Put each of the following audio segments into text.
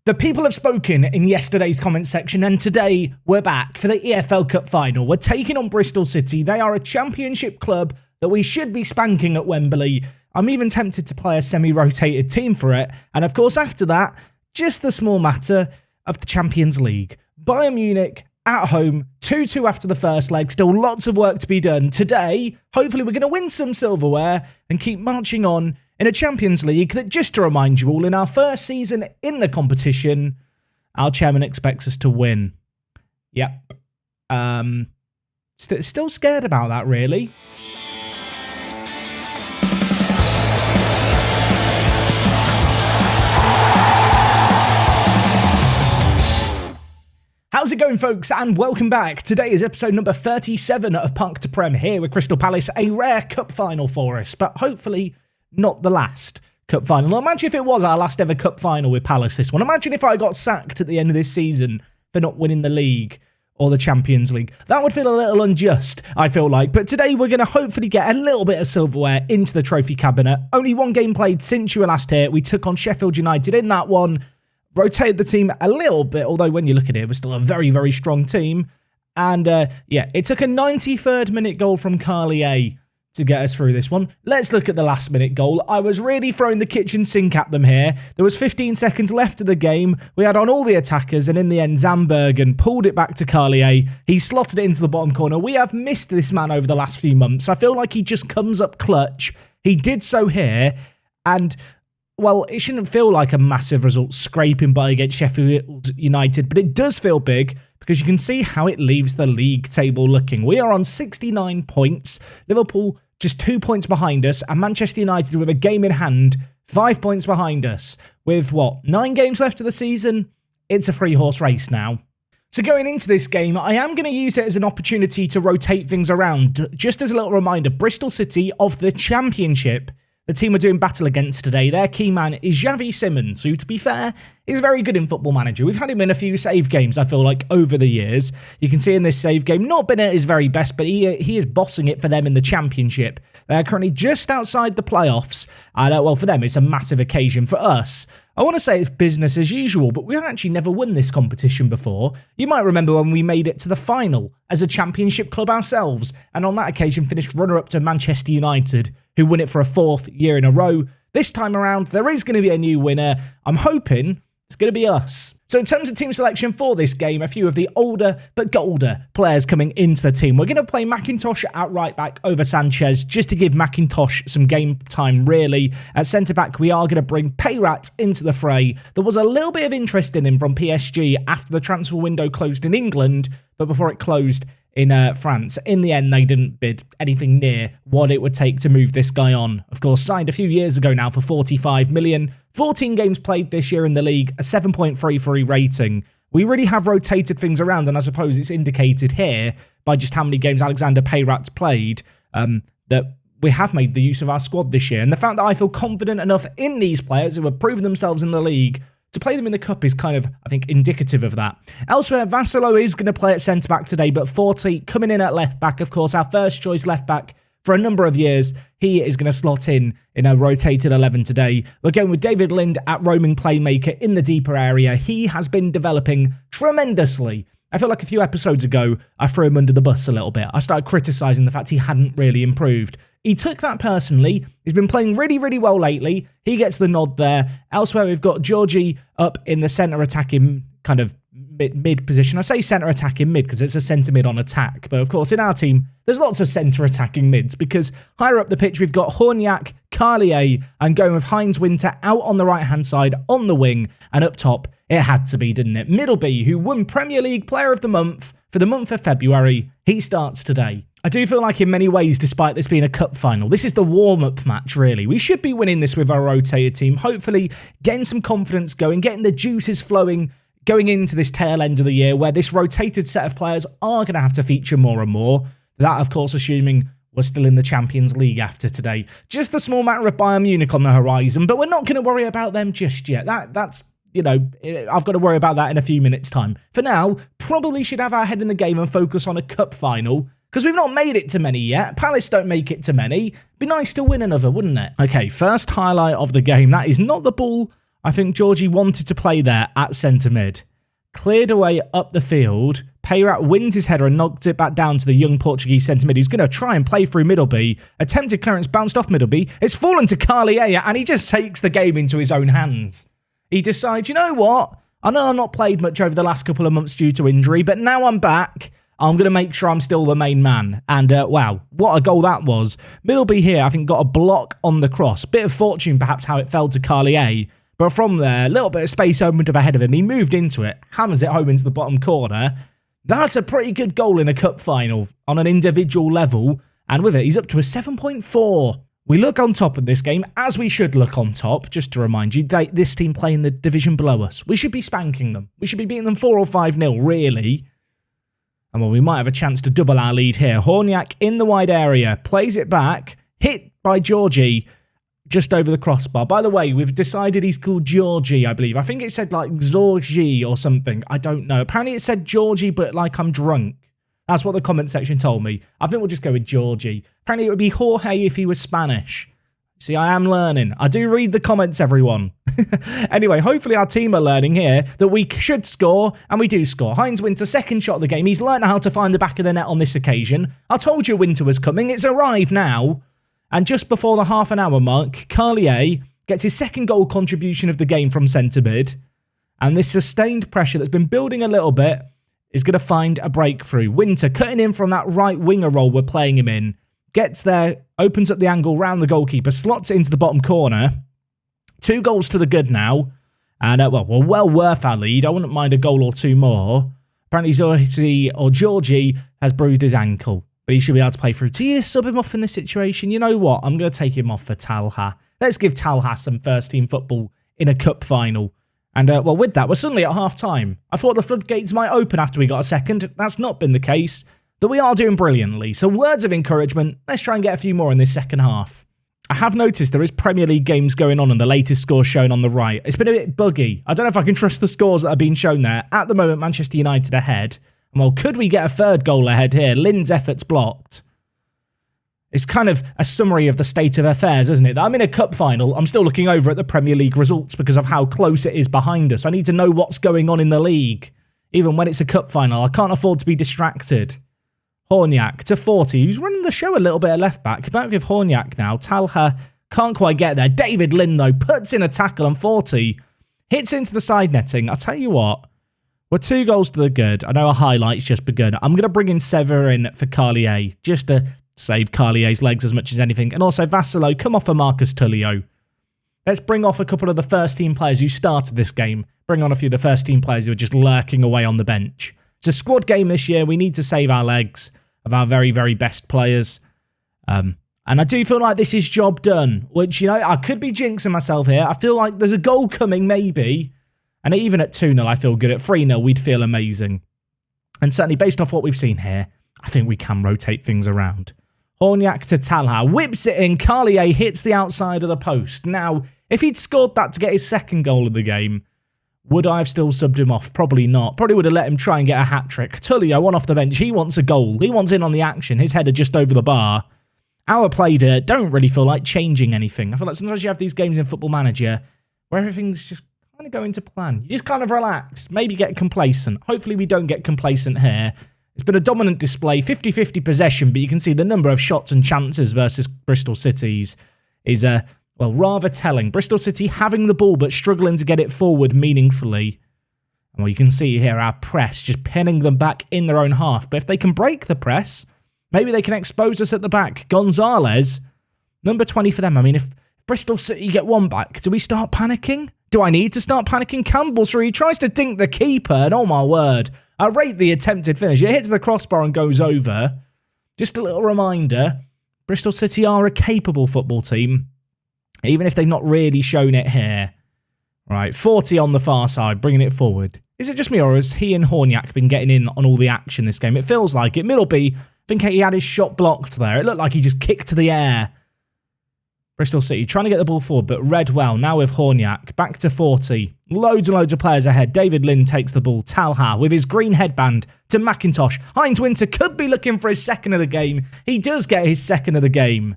The people have spoken in yesterday's comment section, and today we're back for the EFL Cup final. We're taking on Bristol City. They are a championship club that we should be spanking at Wembley. I'm even tempted to play a semi-rotated team for it. And of course, after that, just the small matter of the Champions League. Bayern Munich at home, 2-2 after the first leg. Still lots of work to be done. Today, hopefully we're going to win some silverware and keep marching on in a Champions League that, just to remind you all, in our first season in the competition, our chairman expects us to win. Yep. Still scared about that, really. How's it going, folks, and welcome back. Today is episode number 37 of Punk to Prem here with Crystal Palace, a rare cup final for us, but hopefully not the last cup final. Imagine if it was our last ever cup final with Palace, this one. Imagine if I got sacked at the end of this season for not winning the league or the Champions League. That would feel a little unjust, I feel like. But today we're going to hopefully get a little bit of silverware into the trophy cabinet. Only one game played since you were last here. We took on Sheffield United in that one. Rotated the team a little bit, although when you look at it, it was still a very, very strong team. And yeah, it took a 93rd minute goal from Carlier to get us through this one. Let's look at the last minute goal. I was really throwing the kitchen sink at them here. There was 15 seconds left of the game. We had on all the attackers, and in the end, Zambergen pulled it back to Carlier. He slotted it into the bottom corner. We have missed this man over the last few months. I feel like he just comes up clutch. He did so here, and well, it shouldn't feel like a massive result scraping by against Sheffield United, but it does feel big because you can see how it leaves the league table looking. We are on 69 points. Liverpool just 2 points behind us, and Manchester United with a game in hand, 5 points behind us. With, 9 games left of the season? It's a three-horse race now. So going into this game, I am going to use it as an opportunity to rotate things around. Just as a little reminder, Bristol City of the Championship, the team we're doing battle against today, their key man is Xavi Simons, who, to be fair, is very good in Football Manager. We've had him in a few save games, I feel like, over the years. You can see in this save game, not been at his very best, but he is bossing it for them in the Championship. They're currently just outside the playoffs, and well, for them, it's a massive occasion. For us, I want to say it's business as usual, but we've actually never won this competition before. You might remember when we made it to the final as a Championship club ourselves, and on that occasion finished runner-up to Manchester United, who won it for a 4th year in a row. This time around, there is going to be a new winner. I'm hoping it's going to be us. So in terms of team selection for this game, a few of the older but golder players coming into the team. We're going to play McIntosh at right back over Sanchez, just to give McIntosh some game time, really. At centre back, we are going to bring Payrat into the fray. There was a little bit of interest in him from PSG after the transfer window closed in England, but before it closed in France. In the end, they didn't bid anything near what it would take to move this guy on. Of course, signed a few years ago now for 45 million. 14 games played this year in the league, a 7.33 rating. We really have rotated things around, and I suppose it's indicated here by just how many games Alexander Payrat's played that we have made the use of our squad this year. And the fact that I feel confident enough in these players who have proven themselves in the league to play them in the cup is kind of, I think, indicative of that. Elsewhere, Vassilo is going to play at centre-back today, but Forte coming in at left-back, of course, our first-choice left-back for a number of years. He is going to slot in a rotated 11 today. We're going with David Lind at roaming playmaker in the deeper area. He has been developing tremendously. I feel like a few episodes ago, I threw him under the bus a little bit. I started criticising the fact he hadn't really improved. He took that personally. He's been playing really, really well lately. He gets the nod there. Elsewhere, we've got Georgie up in the centre attacking kind of mid position. I say centre attacking mid because it's a centre mid on attack. But of course, in our team, there's lots of centre attacking mids because higher up the pitch, we've got Horniak, Carlier, and going with Heinz Winter out on the right-hand side on the wing. And up top, it had to be, didn't it? Middleby, who won Premier League Player of the Month for the month of February. He starts today. I do feel like in many ways, despite this being a cup final, this is the warm-up match, really. We should be winning this with our rotated team, hopefully getting some confidence going, getting the juices flowing, going into this tail end of the year where this rotated set of players are going to have to feature more and more. That, of course, assuming we're still in the Champions League after today. Just the small matter of Bayern Munich on the horizon, but we're not going to worry about them just yet. That's you know, I've got to worry about that in a few minutes' time. For now, probably should have our head in the game and focus on a cup final, because we've not made it to many yet. Palace don't make it to many. Be nice to win another, wouldn't it? Okay, first highlight of the game. That is not the ball I think Georgie wanted to play there at centre mid. Cleared away up the field. Payrat wins his header and knocks it back down to the young Portuguese centre mid who's going to try and play through Middleby. Attempted clearance bounced off Middleby. It's fallen to Carlier and he just takes the game into his own hands. He decides, you know what? I know I've not played much over the last couple of months due to injury, but now I'm back. I'm going to make sure I'm still the main man. And wow, what a goal that was. Middleby here, I think, got a block on the cross. Bit of fortune, perhaps, how it fell to Carlier. But from there, a little bit of space opened up ahead of him. He moved into it, hammers it home into the bottom corner. That's a pretty good goal in a cup final on an individual level. And with it, he's up to a 7.4. We look on top of this game, as we should look on top. Just to remind you, this team play in the division below us. We should be spanking them. We should be beating them 4 or 5-0, really. And well, we might have a chance to double our lead here. Horniak in the wide area, plays it back, hit by Georgie just over the crossbar. By the way, we've decided he's called Georgie, I believe. I think it said like Zorgi or something. I don't know. Apparently it said Georgie, but like I'm drunk. That's what the comment section told me. I think we'll just go with Georgie. Apparently it would be Jorge if he was Spanish. See, I am learning. I do read the comments, everyone. Anyway, hopefully our team are learning here that we should score, and we do score. Heinz Winter, second shot of the game. He's learned how to find the back of the net on this occasion. I told you Winter was coming. It's arrived now. And just before the half an hour mark, Carlier gets his second goal contribution of the game from centre mid. And this sustained pressure that's been building a little bit is going to find a breakthrough. Winter cutting in from that right winger role we're playing him in. Gets there, opens up the angle round the goalkeeper, slots it into the bottom corner. 2 goals to the good now. And, well, we're well worth our lead. I wouldn't mind a goal or 2 more. Apparently Georgie has bruised his ankle. But he should be able to play through. Do you sub him off in this situation? You know what? I'm going to take him off for Talha. Let's give Talha some first-team football in a cup final. And, well, with that, we're suddenly at half-time. I thought the floodgates might open after we got a second. That's not been the case. But we are doing brilliantly. So words of encouragement. Let's try and get a few more in this second half. I have noticed there is Premier League games going on and the latest score shown on the right. It's been a bit buggy. I don't know if I can trust the scores that are being shown there. At the moment, Manchester United ahead. And well, could we get a third goal ahead here? Lynn's efforts blocked. It's kind of a summary of the state of affairs, isn't it? I'm in a cup final. I'm still looking over at the Premier League results because of how close it is behind us. I need to know what's going on in the league. Even when it's a cup final, I can't afford to be distracted. Horniak to 40, who's running the show a little bit at left back. Back with Horniak now. Talha can't quite get there. David Lynn, though, puts in a tackle on 40. Hits into the side netting. I'll tell you what. We're 2 goals to the good. I know a highlight's just begun. I'm going to bring in Severin for Carlier, just to save Carlier's legs as much as anything. And also Vassilo, come off for Marcus Tullio. Let's bring off a couple of the first-team players who started this game. Bring on a few of the first-team players who are just lurking away on the bench. It's a squad game this year. We need to save our legs of our very, very best players. And I do feel like this is job done, which, you know, I could be jinxing myself here. I feel like there's a goal coming, maybe. And even at 2-0, I feel good. At 3-0, we'd feel amazing. And certainly, based off what we've seen here, I think we can rotate things around. Horniak to Talha, whips it in. Carlier hits the outside of the post. Now, if he'd scored that to get his second goal of the game, would I have still subbed him off? Probably not. Probably would have let him try and get a hat-trick. Tullio, one off the bench. He wants a goal. He wants in on the action. His header just over the bar. Our play don't really feel like changing anything. I feel like sometimes you have these games in Football Manager where everything's just kind of going to plan. You just kind of relax. Maybe get complacent. Hopefully we don't get complacent here. It's been a dominant display. 50-50 possession, but you can see the number of shots and chances versus Bristol City's is well, rather telling. Bristol City having the ball but struggling to get it forward meaningfully. And well, you can see here our press just pinning them back in their own half. But if they can break the press, maybe they can expose us at the back. Gonzalez, number 20 for them. I mean, if Bristol City get one back, do we start panicking? Do I need to start panicking? Campbell's through. He tries to dink the keeper, and oh my word. I rate the attempted finish. It hits the crossbar and goes over. Just a little reminder, Bristol City are a capable football team. Even if they've not really shown it here. Right, 40 on the far side, bringing it forward. Is it just me, or has he and Horniak been getting in on all the action this game? It feels like it. Middleby, I think he had his shot blocked there. It looked like he just kicked to the air. Bristol City trying to get the ball forward, but read well. Now with Horniak, back to 40. Loads and loads of players ahead. David Lynn takes the ball. Talha with his green headband to McIntosh. Heinz Winter could be looking for his second of the game. He does get his second of the game.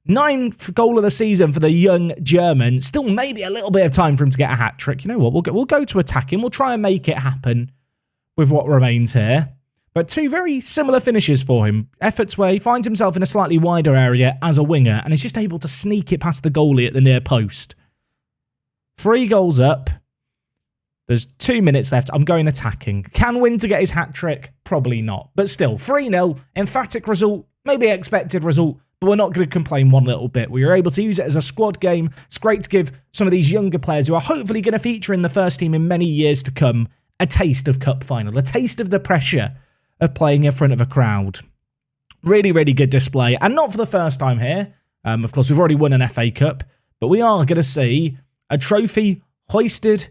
9th goal of the season for the young German. Still maybe a little bit of time for him to get a hat-trick. You know what? We'll go to attacking. We'll try and make it happen with what remains here. But 2 very similar finishes for him. Efforts where he finds himself in a slightly wider area as a winger and is just able to sneak it past the goalie at the near post. 3 goals up. There's 2 minutes left. I'm going attacking. Can win to get his hat-trick? Probably not. But still, 3-0. Emphatic result. Maybe expected result. But we're not going to complain one little bit. We were able to use it as a squad game. It's great to give some of these younger players who are hopefully going to feature in the first team in many years to come a taste of cup final, a taste of the pressure of playing in front of a crowd. Really, really good display. And not for the first time here. Of course, we've already won an FA Cup. But we are going to see a trophy hoisted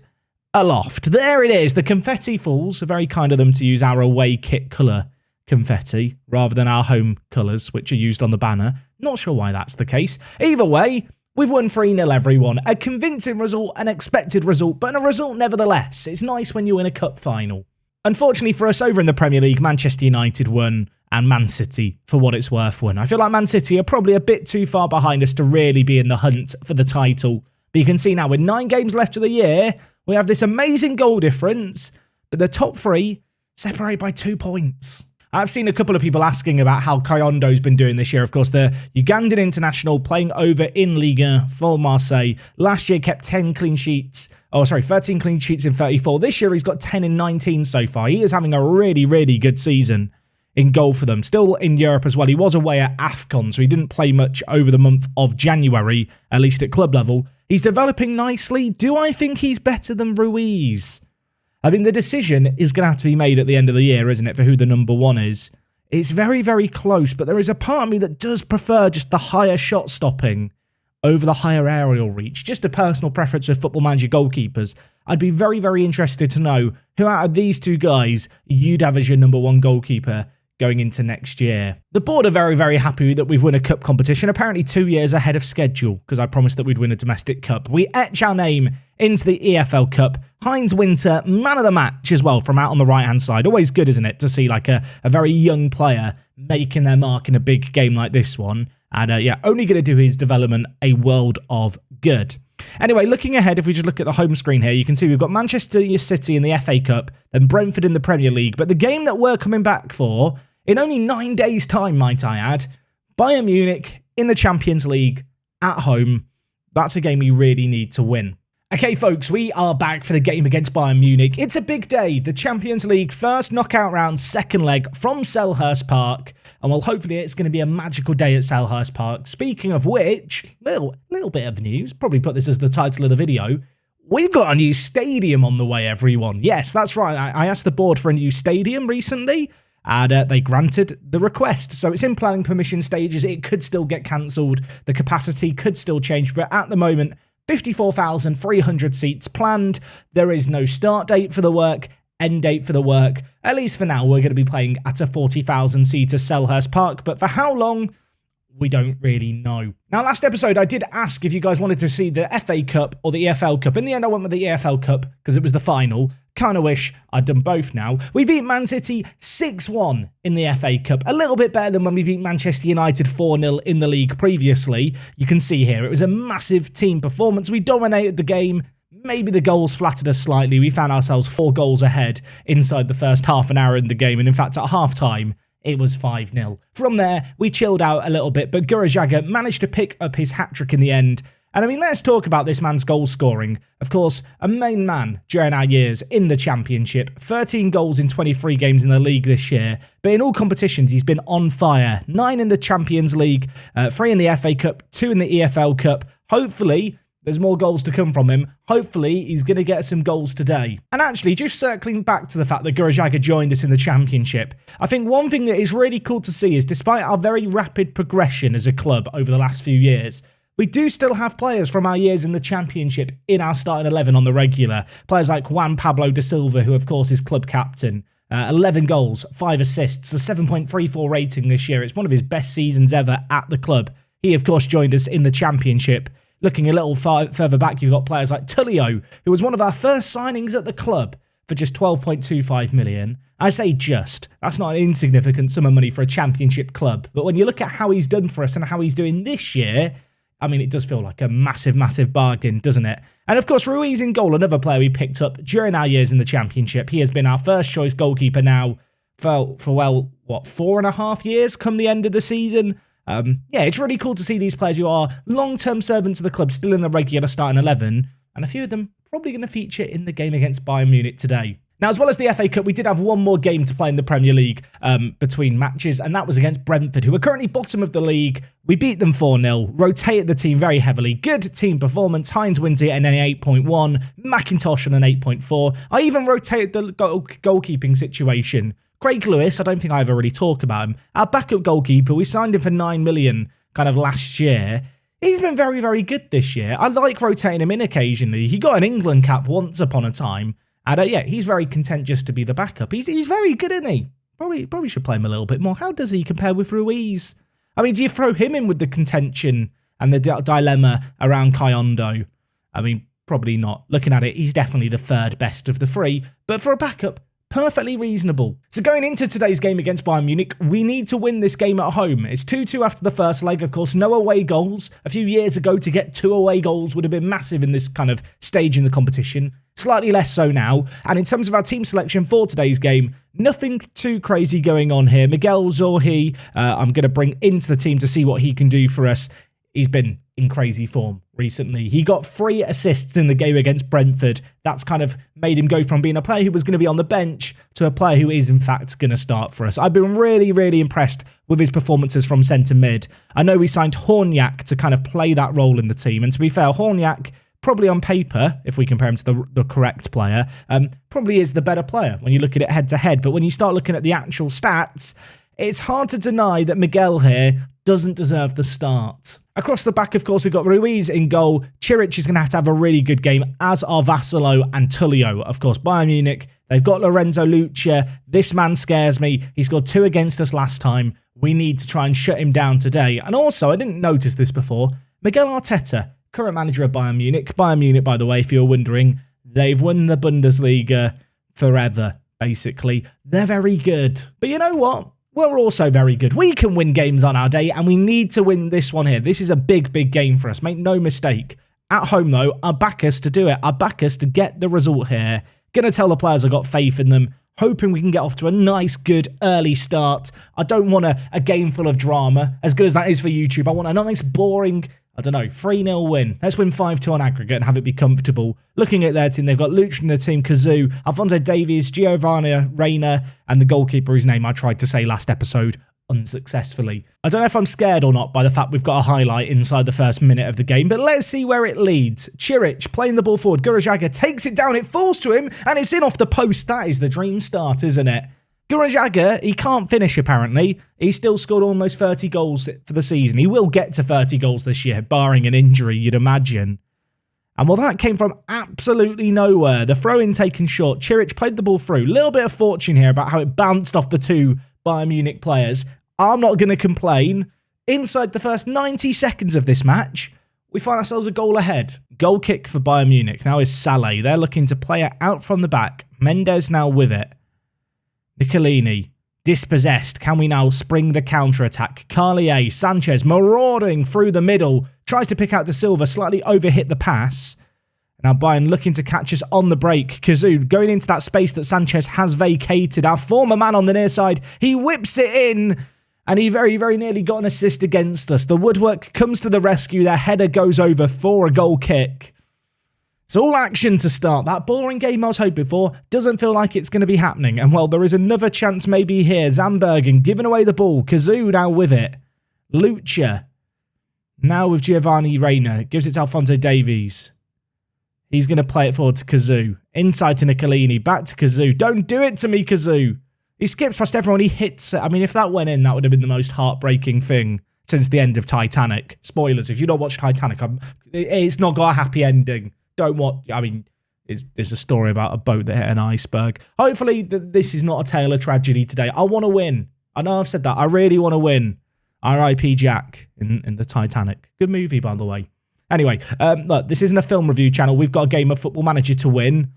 aloft. There it is. The confetti falls. Very kind of them to use our away kit colour confetti rather than our home colours, which are used on the banner. Not sure why that's the case. Either way, we've won 3-0, everyone. A convincing result, an expected result, but a result nevertheless. It's nice when you win a cup final. Unfortunately for us over in the Premier League, Manchester United won and Man City, for what it's worth, won. I feel like Man City are probably a bit too far behind us to really be in the hunt for the title. But you can see now with 9 games left of the year, we have this amazing goal difference, but the top 3 separate by 2 points. I've seen a couple of people asking about how Kayondo's been doing this year. Of course, the Ugandan international playing over in Liga for Marseille. Last year kept 13 clean sheets in 34. This year he's got 10 in 19 so far. He is having a really, really good season in goal for them. Still in Europe as well. He was away at AFCON, so he didn't play much over the month of January, at least at club level. He's developing nicely. Do I think he's better than Ruiz? I mean, the decision is going to have to be made at the end of the year, isn't it, for who the number 1 is? It's very, very close, but there is a part of me that does prefer just the higher shot stopping over the higher aerial reach. Just a personal preference of Football Manager goalkeepers. I'd be very, very interested to know who out of these 2 guys you'd have as your number 1 goalkeeper going into next year. The board are very, very happy that we've won a cup competition, apparently 2 years ahead of schedule, because I promised that we'd win a domestic cup. We etch our name into the EFL Cup. Heinz Winter, man of the match as well, from out on the right-hand side. Always good, isn't it, to see like a very young player making their mark in a big game like this one. And only going to do his development a world of good. Anyway, looking ahead, if we just look at the home screen here, you can see we've got Manchester City in the FA Cup, then Brentford in the Premier League. But the game that we're coming back for, in only 9 days' time, might I add, Bayern Munich in the Champions League at home. That's a game we really need to win. Okay, folks, we are back for the game against Bayern Munich. It's a big day. The Champions League first knockout round, second leg from Selhurst Park. And well, hopefully it's going to be a magical day at Selhurst Park. Speaking of which, little bit of news. Probably put this as the title of the video. We've got a new stadium on the way, everyone. Yes, that's right. I asked the board for a new stadium recently, and they granted the request. So it's in planning permission stages. It could still get cancelled. The capacity could still change. But at the moment, 54,300 seats planned. There is no start date for the work, end date for the work. At least for now, we're going to be playing at a 40,000-seater Selhurst Park. But for how long? We don't really know. Now, last episode, I did ask if you guys wanted to see the FA Cup or the EFL Cup. In the end, I went with the EFL Cup because it was the final. Kind of wish I'd done both now. We beat Man City 6-1 in the FA Cup. A little bit better than when we beat Manchester United 4-0 in the league previously. You can see here, it was a massive team performance. We dominated the game. Maybe the goals flattered us slightly. We found ourselves 4 goals ahead inside the first half an hour in the game. And in fact, at half-time, it was 5-0. From there, we chilled out a little bit, but Gurajaga managed to pick up his hat-trick in the end. And I mean, let's talk about this man's goal scoring. Of course, a main man during our years in the Championship. 13 goals in 23 games in the league this year. But in all competitions, he's been on fire. 9 in the Champions League, 3 in the FA Cup, 2 in the EFL Cup. Hopefully, there's more goals to come from him. Hopefully, he's going to get some goals today. And actually, just circling back to the fact that Gurajaga joined us in the Championship, I think one thing that is really cool to see is despite our very rapid progression as a club over the last few years, we do still have players from our years in the Championship in our starting 11 on the regular. Players like Juan Pablo da Silva, who of course is club captain. 11 goals, 5 assists, a 7.34 rating this year. It's one of his best seasons ever at the club. He of course joined us in the Championship. Looking a little further back, you've got players like Tullio, who was one of our first signings at the club. for just 12.25 million. I say just. That's not an insignificant sum of money for a championship club. But when you look at how he's done for us and how he's doing this year, I mean, it does feel like a massive, massive bargain, doesn't it? And of course, Ruiz in goal, another player we picked up during our years in the championship. He has been our first choice goalkeeper now for 4.5 years come the end of the season. Yeah, it's really cool to see these players who are long-term servants of the club still in the regular starting 11, and a few of them probably going to feature in the game against Bayern Munich today. Now, as well as the FA Cup, we did have one more game to play in the Premier League between matches, and that was against Brentford, who are currently bottom of the league. We beat them 4-0, rotated the team very heavily. Good team performance. Heinz Winter and an 8.1, McIntosh on an 8.4. I even rotated the goalkeeping situation. Craig Lewis, I don't think I ever really talk about him. Our backup goalkeeper, we signed him for 9 million kind of last year. He's been very, very good this year. I like rotating him in occasionally. He got an England cap once upon a time. And yeah, he's very content just to be the backup. He's very good, isn't he? Probably should play him a little bit more. How does he compare with Ruiz? I mean, do you throw him in with the contention and the dilemma around Kyondo? I mean, probably not. Looking at it, he's definitely the third best of the three. But for a backup, perfectly reasonable. So going into today's game against Bayern Munich, we need to win this game at home. It's 2-2 after the first leg, of course. No away goals. A few years ago, to get 2 away goals would have been massive in this kind of stage in the competition. Slightly less so now. And in terms of our team selection for today's game, nothing too crazy going on here. Miguel Zorhi, I'm going to bring into the team to see what he can do for us. He's been in crazy form recently. He got 3 assists in the game against Brentford. That's kind of made him go from being a player who was going to be on the bench to a player who is, in fact, going to start for us. I've been really, really impressed with his performances from centre mid. I know we signed Horniak to kind of play that role in the team. And to be fair, Horniak, probably on paper, if we compare him to the correct player, probably is the better player when you look at it head-to-head. But when you start looking at the actual stats, it's hard to deny that Miguel here doesn't deserve the start. Across the back, of course, we've got Ruiz in goal. Ciric is going to have a really good game, as are Vassalo and Tullio. Of course, Bayern Munich, they've got Lorenzo Lucia. This man scares me. He scored 2 against us last time. We need to try and shut him down today. And also, I didn't notice this before, Miguel Arteta, current manager of Bayern Munich. Bayern Munich, by the way, if you're wondering, they've won the Bundesliga forever, basically. They're very good. But you know what? We're also very good. We can win games on our day, and we need to win this one here. This is a big, big game for us. Make no mistake. At home, though, I back us to do it. I back us to get the result here. Gonna tell the players I've got faith in them. Hoping we can get off to a nice, good, early start. I don't want a game full of drama, as good as that is for YouTube. I want a nice, boring, I don't know, 3-0 win. Let's win 5-2 on aggregate and have it be comfortable. Looking at their team, they've got Luch in their team, Kazoo, Alphonso Davies, Giovanni Reina, and the goalkeeper whose name I tried to say last episode unsuccessfully. I don't know if I'm scared or not by the fact we've got a highlight inside the first minute of the game, but let's see where it leads. Ciric playing the ball forward. Gurajaga takes it down, it falls to him, and it's in off the post. That is the dream start, isn't it? Gurajaga, he can't finish apparently. He still scored almost 30 goals for the season. He will get to 30 goals this year, barring an injury, you'd imagine. And well, that came from absolutely nowhere. The throw-in taken short. Ciric played the ball through. Little bit of fortune here about how it bounced off the 2 Bayern Munich players. I'm not going to complain. Inside the first 90 seconds of this match, we find ourselves a goal ahead. Goal kick for Bayern Munich. Now is Saleh. They're looking to play it out from the back. Mendes now with it. Nicolini, dispossessed. Can we now spring the counter-attack? Carlier, Sanchez, marauding through the middle. Tries to pick out De Silva, slightly overhit the pass. Now Bayern looking to catch us on the break. Kazoo going into that space that Sanchez has vacated. Our former man on the near side. He whips it in. And he very, very nearly got an assist against us. The woodwork comes to the rescue. Their header goes over for a goal kick. It's all action to start. That boring game I was hoping for doesn't feel like it's going to be happening. And well, there is another chance maybe here. Zambergen giving away the ball. Kazoo now with it. Lucha. Now with Giovanni Reina. Gives it to Alphonso Davies. He's going to play it forward to Kazoo. Inside to Nicolini. Back to Kazoo. Don't do it to me, Kazoo. He skips past everyone. He hits it. I mean, if that went in, that would have been the most heartbreaking thing since the end of Titanic. Spoilers. If you don't watch Titanic, it's not got a happy ending. Don't watch. I mean, there's a story about a boat that hit an iceberg. Hopefully, this is not a tale of tragedy today. I want to win. I know I've said that. I really want to win. R.I.P. Jack in the Titanic. Good movie, by the way. Anyway, look, this isn't a film review channel. We've got a game of Football Manager to win.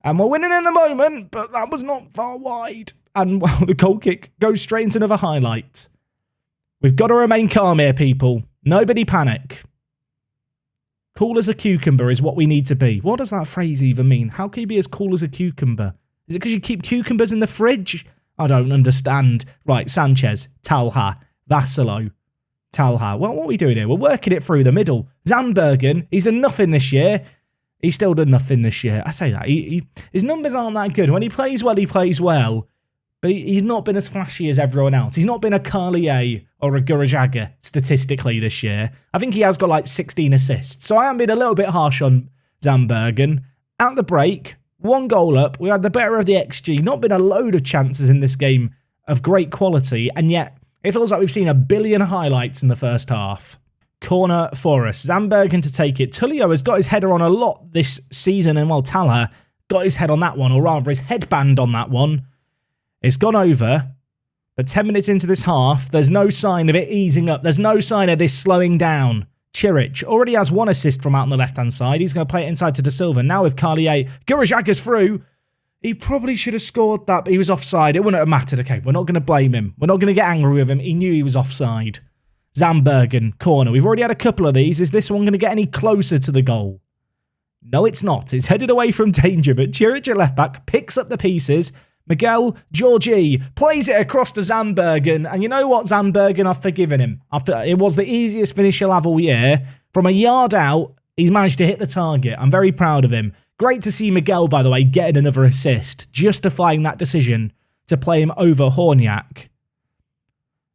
And we're winning in the moment, but that was not far wide. And, well, the goal kick goes straight into another highlight. We've got to remain calm here, people. Nobody panic. Cool as a cucumber is what we need to be. What does that phrase even mean? How can you be as cool as a cucumber? Is it because you keep cucumbers in the fridge? I don't understand. Right, Sanchez, Talha, Vassalo, Talha. Well, what are we doing here? We're working it through the middle. Zandbergen, he's done nothing this year. He's still done nothing this year. I say that. His numbers aren't that good. When he plays well, he plays well. But he's not been as flashy as everyone else. He's not been a Carlier or a Gurajaga statistically this year. I think he has got like 16 assists. So I am being a little bit harsh on Zandbergen. At the break, 1 goal up. We had the better of the XG. Not been a load of chances in this game of great quality. And yet, it feels like we've seen a billion highlights in the first half. Corner for us. Zandbergen to take it. Tullio has got his header on a lot this season. And while Talha got his head on that one, or rather his headband on that one. It's gone over, but 10 minutes into this half, there's no sign of it easing up. There's no sign of this slowing down. Chiric already has 1 assist from out on the left-hand side. He's going to play it inside to De Silva. Now with Carlier. Gurajaga's through. He probably should have scored that, but he was offside. It wouldn't have mattered. Okay, we're not going to blame him. We're not going to get angry with him. He knew he was offside. Zandbergen, corner. We've already had a couple of these. Is this one going to get any closer to the goal? No, it's not. It's headed away from danger, but Chiric at left-back picks up the pieces. Miguel Georgie plays it across to Zandbergen. And you know what, Zandbergen, I've forgiven him. It was the easiest finish he'll have all year. From a yard out, he's managed to hit the target. I'm very proud of him. Great to see Miguel, by the way, getting another assist, justifying that decision to play him over Horniak.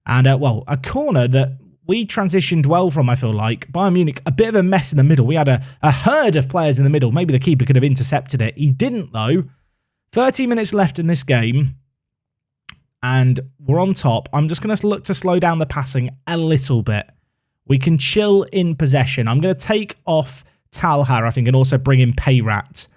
And, well, a corner that we transitioned well from, I feel like. Bayern Munich, a bit of a mess in the middle. We had a herd of players in the middle. Maybe the keeper could have intercepted it. He didn't, though. 30 minutes left in this game, and we're on top. I'm just going to look to slow down the passing a little bit. We can chill in possession. I'm going to take off Talha, I think, and also bring in Payrat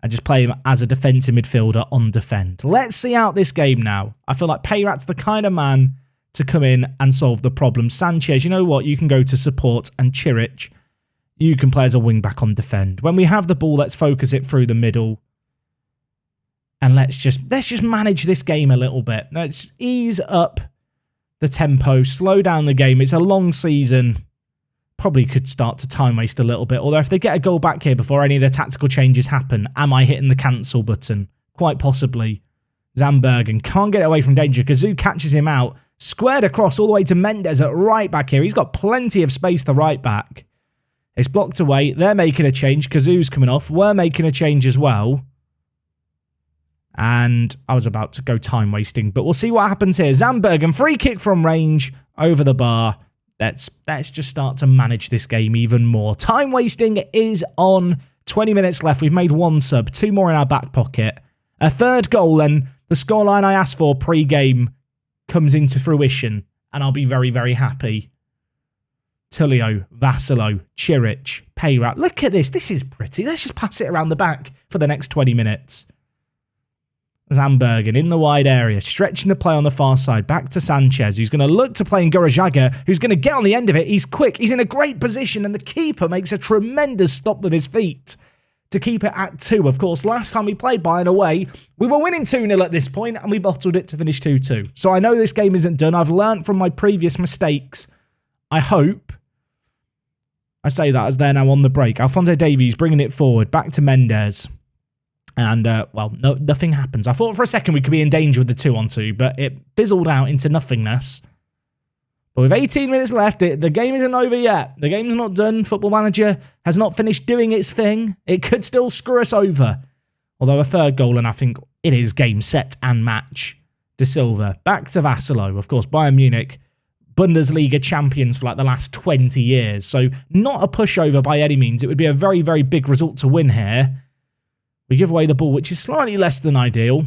and just play him as a defensive midfielder on defend. Let's see out this game now. I feel like Payrat's the kind of man to come in and solve the problem. Sanchez, you know what? You can go to support, and Chiric, you can play as a wing-back on defend. When we have the ball, let's focus it through the middle. And let's just manage this game a little bit. Let's ease up the tempo, slow down the game. It's a long season. Probably could start to time waste a little bit. Although if they get a goal back here before any of the tactical changes happen, am I hitting the cancel button? Quite possibly. Zandbergen can't get away from danger. Kazoo catches him out. Squared across all the way to Mendes at right back here. He's got plenty of space to right back. It's blocked away. They're making a change. Kazoo's coming off. We're making a change as well. And I was about to go time wasting, but we'll see what happens here. Zandbergen, free kick from range over the bar. Let's just start to manage this game even more. Time wasting is on. 20 minutes left. We've made 1 sub, 2 more in our back pocket. A 3rd goal, and the scoreline I asked for pre-game comes into fruition, and I'll be very, very happy. Tullio, Vassalo, Chiric, Payrat. Look at this. This is pretty. Let's just pass it around the back for the next 20 minutes. Zandbergen in the wide area, stretching the play on the far side, back to Sanchez, who's going to look to play in Gurajaga, who's going to get on the end of it. He's quick, he's in a great position, and the keeper makes a tremendous stop with his feet to keep it at 2. Of course, last time we played Bayern away, we were winning 2-0 at this point, and we bottled it to finish 2-2. So I know this game isn't done. I've learnt from my previous mistakes. I hope. I say that as they're now on the break. Alphonso Davies bringing it forward, back to Mendes. And, well, nothing happens. I thought for a second we could be in danger with the 2-on-2, but it fizzled out into nothingness. But with 18 minutes left, the game isn't over yet. The game's not done. Football Manager has not finished doing its thing. It could still screw us over. Although a 3rd goal, and I think it is game, set, and match. De Silva, back to Vassalo. Of course, Bayern Munich, Bundesliga champions for like the last 20 years. So not a pushover by any means. It would be a very, very big result to win here. We give away the ball, which is slightly less than ideal.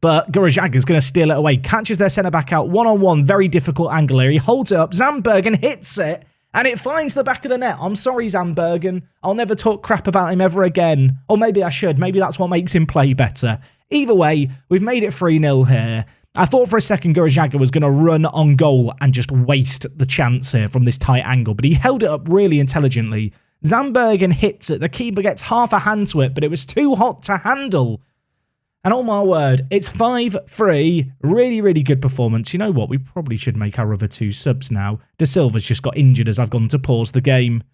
But Gurajaga's going to steal it away. Catches their centre-back out one-on-one. Very difficult angle here. He holds it up. Zandbergen hits it. And it finds the back of the net. I'm sorry, Zandbergen. I'll never talk crap about him ever again. Or maybe I should. Maybe that's what makes him play better. Either way, we've made it 3-0 here. I thought for a second Gurajaga was going to run on goal and just waste the chance here from this tight angle. But he held it up really intelligently. Zandbergen hits it. The keeper gets half a hand to it, but it was too hot to handle. And oh my word, it's 5-3. Really, really good performance. You know what? We probably should make our other 2 subs now. De Silva's just got injured as I've gone to pause the game.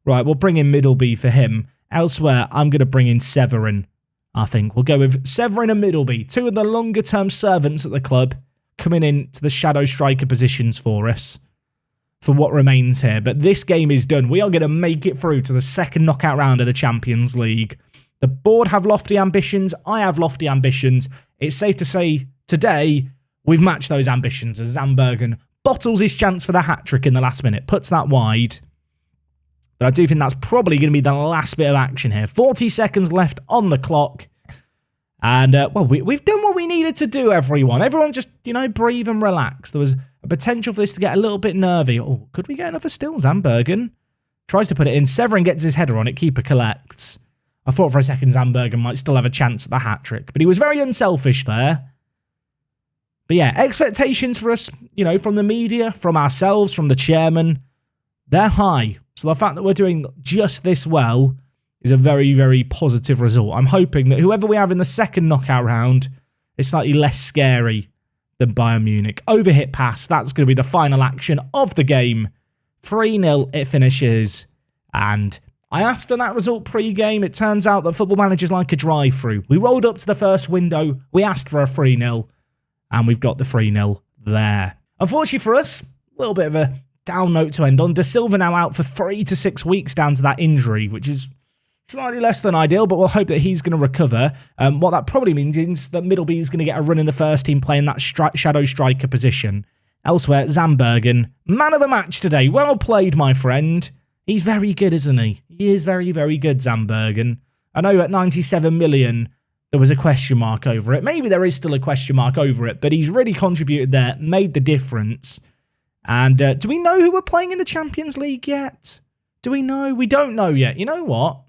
Right, we'll bring in Middleby for him. Elsewhere, I'm going to bring in Severin, I think. We'll go with Severin and Middleby, 2 of the longer-term servants at the club, coming in to the shadow striker positions for us for what remains here. But this game is done. We are going to make it through to the second knockout round of the Champions League. The board have lofty ambitions. I have lofty ambitions. It's safe to say today we've matched those ambitions as Zandbergen bottles his chance for the hat-trick in the last minute, puts that wide. But I do think that's probably going to be the last bit of action here. 40 seconds left on the clock. And, well, we've done what we needed to do, everyone. Everyone just, you know, breathe and relax. There was a potential for this to get a little bit nervy. Oh, could we get another still? Zandbergen tries to put it in. Severin gets his header on it. Keeper collects. I thought for a second Zandbergen might still have a chance at the hat-trick. But he was very unselfish there. But yeah, expectations for us, you know, from the media, from ourselves, from the chairman, they're high. So the fact that we're doing just this well is a very, very positive result. I'm hoping that whoever we have in the second knockout round is slightly less scary than Bayern Munich. Overhit pass, that's going to be the final action of the game. 3-0 it finishes. And I asked for that result pre-game. It turns out that Football Manager's like a drive-through. We rolled up to the first window. We asked for a 3-0. And we've got the 3-0 there. Unfortunately for us, a little bit of a down note to end on. De Silva now out for 3 to 6 weeks down to that injury, which is slightly less than ideal, but we'll hope that he's going to recover. What that probably means is that Middleby is going to get a run in the first team playing that shadow striker position. Elsewhere, Zandbergen, man of the match today. Well played, my friend. He's very good, isn't he? He is very, very good, Zandbergen. I know at 97 million, there was a question mark over it. Maybe there is still a question mark over it, but he's really contributed there, made the difference. And do we know who we're playing in the Champions League yet? Do we know? We don't know yet. You know what?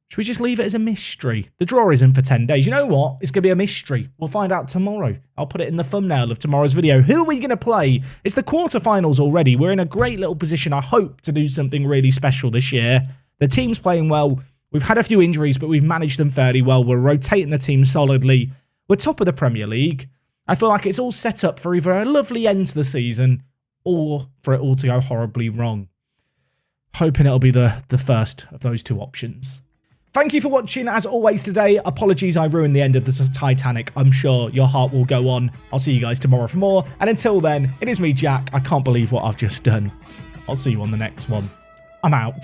Should we just leave it as a mystery? The draw isn't for 10 days. You know what? It's going to be a mystery. We'll find out tomorrow. I'll put it in the thumbnail of tomorrow's video. Who are we going to play? It's the quarterfinals already. We're in a great little position, I hope, to do something really special this year. The team's playing well. We've had a few injuries, but we've managed them fairly well. We're rotating the team solidly. We're top of the Premier League. I feel like it's all set up for either a lovely end to the season or for it all to go horribly wrong. Hoping it'll be the first of those two options. Thank you for watching, as always, today. Apologies I ruined the end of the Titanic. I'm sure your heart will go on. I'll see you guys tomorrow for more. And until then, it is me, Jack. I can't believe what I've just done. I'll see you on the next one. I'm out.